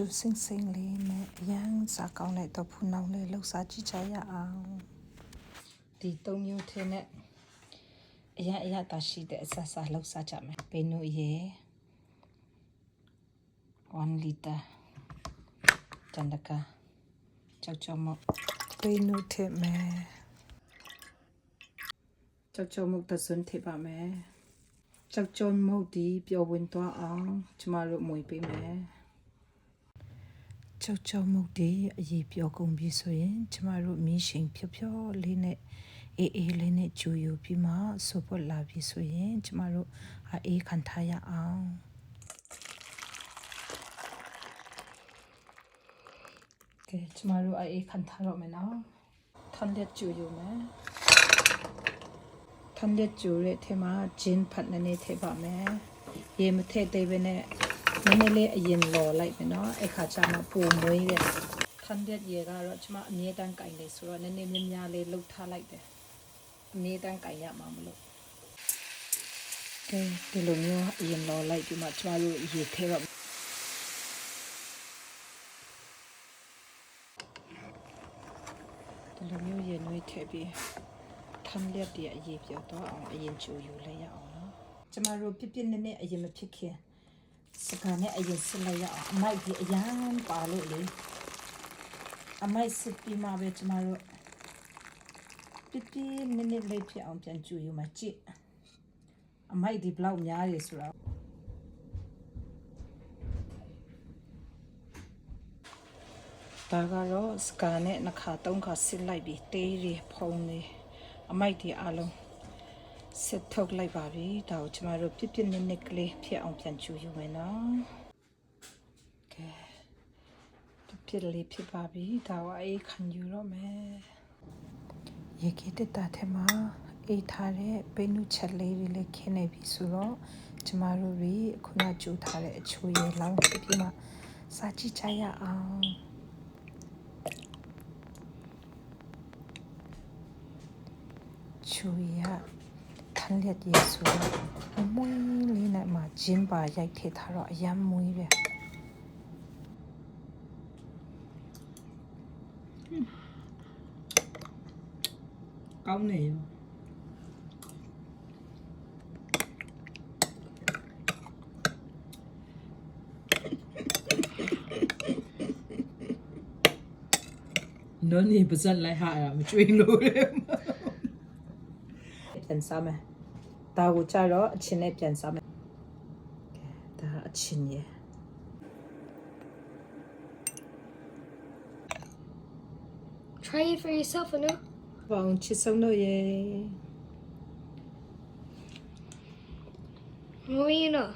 ကျူစင်းစင်းလေးနဲ့ရန်စားကောင်းတဲ့တော့ဖူနောင်လေးလှူစားကြည့်ကြရအောင်ဒီ၃မျိုးထင်းနဲ့အရတာရှိတဲ့အစားစားလှူစားကြမယ်ဘေနုရေ1 liter တန်တကာကြောက်မဘေနုထည့်မယ်ကြောက်မတစွန်းထည့်ပါမယ်ကြောက်မဒီပျော်ဝင်သွားအောင်ကျမတို့မွေပေးမယ်ကြောက်မုတ်ဒီအရေးပြောကုန်ပြီဆိုရင်ကျမတို့မီးရှိန်ဖြောလေးနဲ့အေးလေးနဲ့ဂျူယူပြီးမှဆိုပွက်လာပြီဆိုရင်ကျမတို့အေးခံထားရအောင်ကဲကျမတို့အေးခံထားတော့မယ်နော်ထန်လက်ဂျူယူမယ်ထန်လက်ဂျူရဲ့ထဲမှာဂျင်းဖတ်နေထည့်ပါမယ်ရေမထည့်သေးဘဲနဲ့နည်းနည်းလေးအရင်လော်လိုက်မယ်နော်အခါကျမှပုံမွေးတဲ့ထန်တဲ့ရေကတော့ကျမအမြဲတမ်းကင်နေဆိုတော့နည်းနည်းများလေးလှုပ်ထားလိုက်တယ်အမြဲတမ်းကင်ရမှာမလို့ကဲဒီလိုမျိုးအရင်လော်လိုက်ပြီးမှကျမတို့ရေထဲတော့ဒီလိုမျိုးရေနွေးထည့်ပြီးထန်တဲ့ဒီအရေးပြောတော့အောင်အရင်ချိုယူလိုက်ရအောင်နော်ကျမတို့ပြနည်းအရင်မဖြစ်ခင်စကားနဲ့အရင်စစ်လိုက်ရအောင်အမိုက်ဒီအရန်ပါလို့လေအမိုက်စစ်ပြီးမှပဲကျမတို့ပြနည်းလေးဖြစ်အောင်ပြန်ကြည့်ယူမှကြည့်အမိုက်ဒီဘလောက်များရဆိုတာဒါကတော့စကားနဲ့နှစ်ခါသုံးခါစစ်လိုက်ပြီးတေးတွေဖုံးနေအမိုက်ဒီအလုံးစစ်ထုတ်လိုက်ပါပြီဒါကိုကျမတို့ပြနည်းကလေးဖြစ်အောင်ပြန်ကြည့်ယူမယ်နော်ကဲပြလေးဖြစ်ပါပြီဒါကိုအေးခံယူတော့မယ်ရေခဲတက်တာထဲမှာအေးထားတဲ့ဘေနုချက်လေးတွေလည်းခင်းနေပြီဆိုတော့ကျမတို့တွေခုနကြိုးထားတဲ့အချိုရည်လောင်းပြီးမှစားကြည့်ကြရအောင်ချိုရထန်လက်ရည်ဆိုတော့အမွှေးလေးနဲ့မှဂျင်းပါရိုက်ထည့်ထားတော့အယမ်းမွေးတယ်ကောင်းနေရောနော်နေပါစလိုက်ဟာမကျွေးလို့ပြန်စားမယ်ဒါကိုကြတော့အချင်းနဲ့ပြန်စားမယ်ဒါအချင်းရယ်Try it for yourself, Anu. ဘောင်ချစ်ဆုံးလို့ရေ What do you know?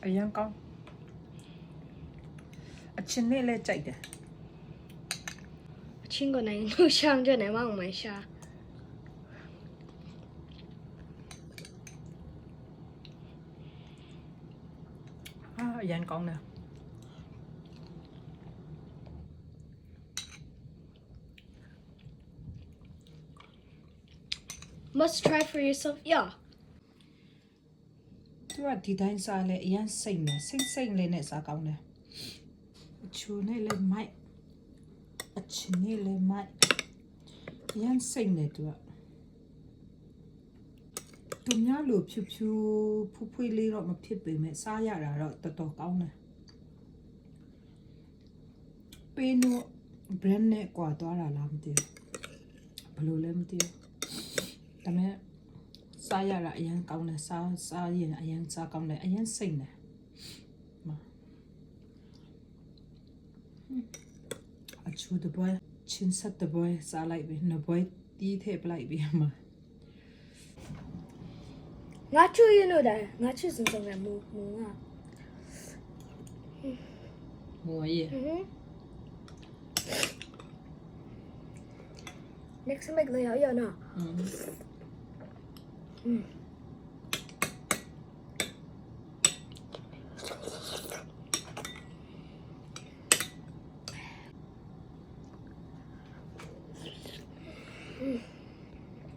အရင်ကောင်းအချင်းနဲ့လည်းကြိုက်တယ် 친구 나이 너 샹저 내 마음만 샤. အရင်ကောင်းတယ် Must try for yourself. Yeah. သူကဒီတိုင်းစားလဲအရင်စိတ်နဲ့စိတ်လေးနဲ့စားကောင်းတယ်အချိုနဲ့လည်းမိုက်အချင်းနဲ့လည်းမိုက်အရင်စိတ်နဲ့သူများလိုဖြူဖွေးလေးတော့မဖြစ်ပေမဲ့စားရတာတော့တော်တော်ကောင်းတယ်ပေးနို့ brand နဲ့ကွာသွားတာလားမသိဘူးဘယ်လိုလဲမသိဘူးဒါပေမဲ့စားရတာအရင်ကောင်းတယ်စားရင်အရင်စားကောင်းတယ်အရင်စိတ်တယ်အချိုတပွဲချင်းဆက်တပွဲစားလိုက်ပြီနှစ်ပွဲတီးထည့်ပလိုက်ပြီမှာ 나추 you know that. 나추 선생님 뭐가. ဟိုရေ Next time like layout yeah no.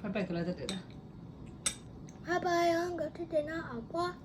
Bye bye, kalau tak ada. Bye bye, ang gato din na apa.